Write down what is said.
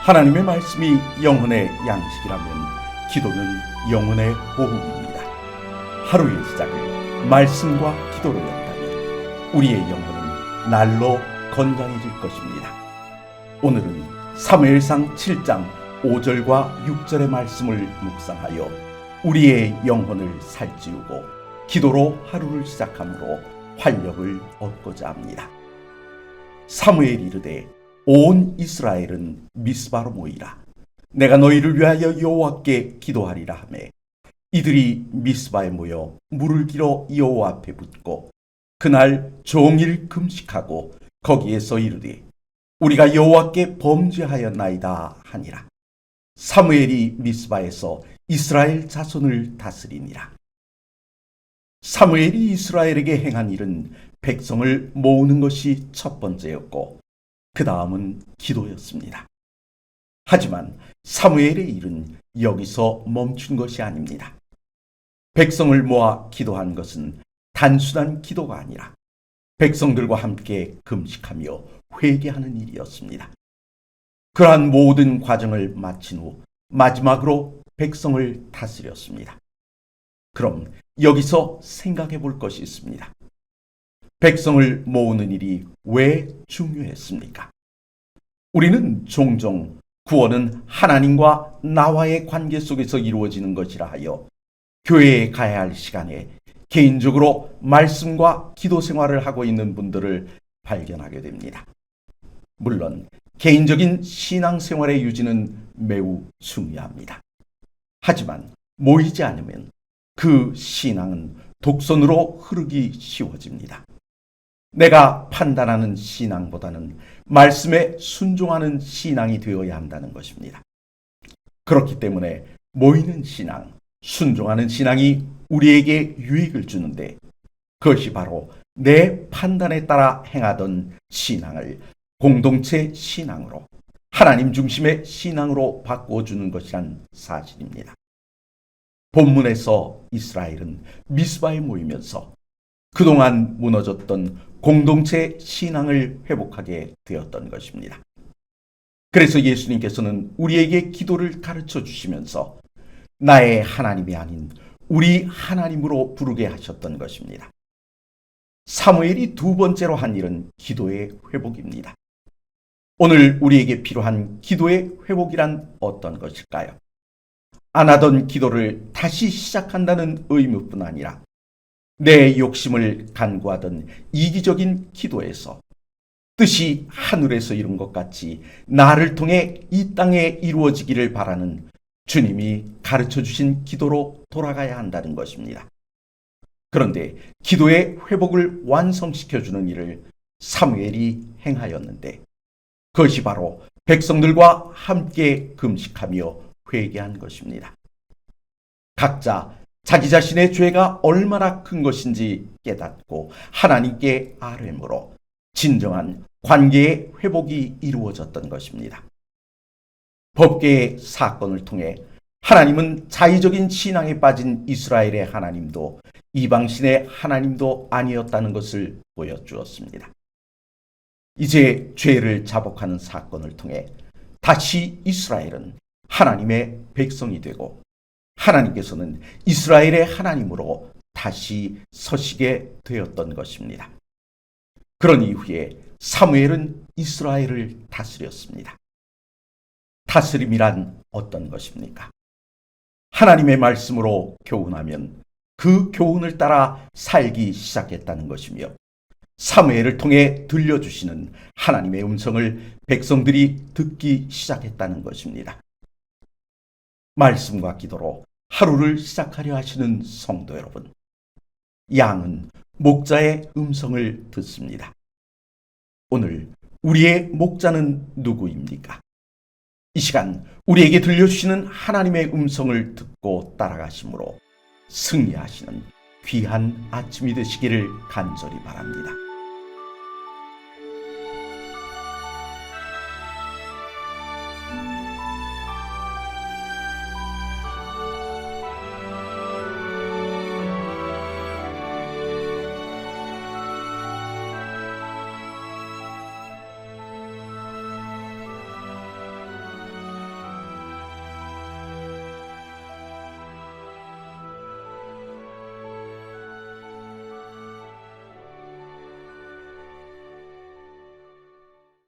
하나님의 말씀이 영혼의 양식이라면 기도는 영혼의 호흡입니다. 하루의 시작을 말씀과 기도로 연다면 우리의 영혼은 날로 건강해질 것입니다. 오늘은 사무엘상 7장 5절과 6절의 말씀을 묵상하여 우리의 영혼을 살찌우고 기도로 하루를 시작함으로 활력을 얻고자 합니다. 사무엘이 이르되 온 이스라엘은 미스바로 모이라. 내가 너희를 위하여 여호와께 기도하리라 하매 이들이 미스바에 모여 물을 길어 여호와 앞에 붓고 그날 종일 금식하고 거기에서 이르되 우리가 여호와께 범죄하였나이다 하니라. 사무엘이 미스바에서 이스라엘 자손을 다스리니라. 사무엘이 이스라엘에게 행한 일은 백성을 모으는 것이 첫 번째였고 그 다음은 기도였습니다. 하지만 사무엘의 일은 여기서 멈춘 것이 아닙니다. 백성을 모아 기도한 것은 단순한 기도가 아니라 백성들과 함께 금식하며 회개하는 일이었습니다. 그러한 모든 과정을 마친 후 마지막으로 백성을 다스렸습니다. 그럼 여기서 생각해 볼 것이 있습니다. 백성을 모으는 일이 왜 중요했습니까? 우리는 종종 구원은 하나님과 나와의 관계 속에서 이루어지는 것이라 하여 교회에 가야 할 시간에 개인적으로 말씀과 기도 생활을 하고 있는 분들을 발견하게 됩니다. 물론 개인적인 신앙생활의 유지는 매우 중요합니다. 하지만 모이지 않으면 그 신앙은 독선으로 흐르기 쉬워집니다. 내가 판단하는 신앙보다는 말씀에 순종하는 신앙이 되어야 한다는 것입니다. 그렇기 때문에 모이는 신앙, 순종하는 신앙이 우리에게 유익을 주는데 그것이 바로 내 판단에 따라 행하던 신앙을 공동체 신앙으로, 하나님 중심의 신앙으로 바꿔주는 것이란 사실입니다. 본문에서 이스라엘은 미스바에 모이면서 그동안 무너졌던 공동체 신앙을 회복하게 되었던 것입니다. 그래서 예수님께서는 우리에게 기도를 가르쳐 주시면서 나의 하나님이 아닌 우리 하나님으로 부르게 하셨던 것입니다. 사무엘이 두 번째로 한 일은 기도의 회복입니다. 오늘 우리에게 필요한 기도의 회복이란 어떤 것일까요? 안 하던 기도를 다시 시작한다는 의무뿐 아니라 내 욕심을 간구하던 이기적인 기도에서 뜻이 하늘에서 이룬 것 같이 나를 통해 이 땅에 이루어지기를 바라는 주님이 가르쳐 주신 기도로 돌아가야 한다는 것입니다. 그런데 기도의 회복을 완성시켜주는 일을 사무엘이 행하였는데 그것이 바로 백성들과 함께 금식하며 회개한 것입니다. 각자 자기 자신의 죄가 얼마나 큰 것인지 깨닫고 하나님께 아뢰므로 진정한 관계의 회복이 이루어졌던 것입니다. 법궤의 사건을 통해 하나님은 자의적인 신앙에 빠진 이스라엘의 하나님도 이방신의 하나님도 아니었다는 것을 보여주었습니다. 이제 죄를 자복하는 사건을 통해 다시 이스라엘은 하나님의 백성이 되고 하나님께서는 이스라엘의 하나님으로 다시 서시게 되었던 것입니다. 그런 이후에 사무엘은 이스라엘을 다스렸습니다. 다스림이란 어떤 것입니까? 하나님의 말씀으로 교훈하면 그 교훈을 따라 살기 시작했다는 것이며 사무엘을 통해 들려주시는 하나님의 음성을 백성들이 듣기 시작했다는 것입니다. 말씀과 기도로 하루를 시작하려 하시는 성도 여러분, 양은 목자의 음성을 듣습니다. 오늘 우리의 목자는 누구입니까? 이 시간 우리에게 들려주시는 하나님의 음성을 듣고 따라가심으로 승리하시는 귀한 아침이 되시기를 간절히 바랍니다.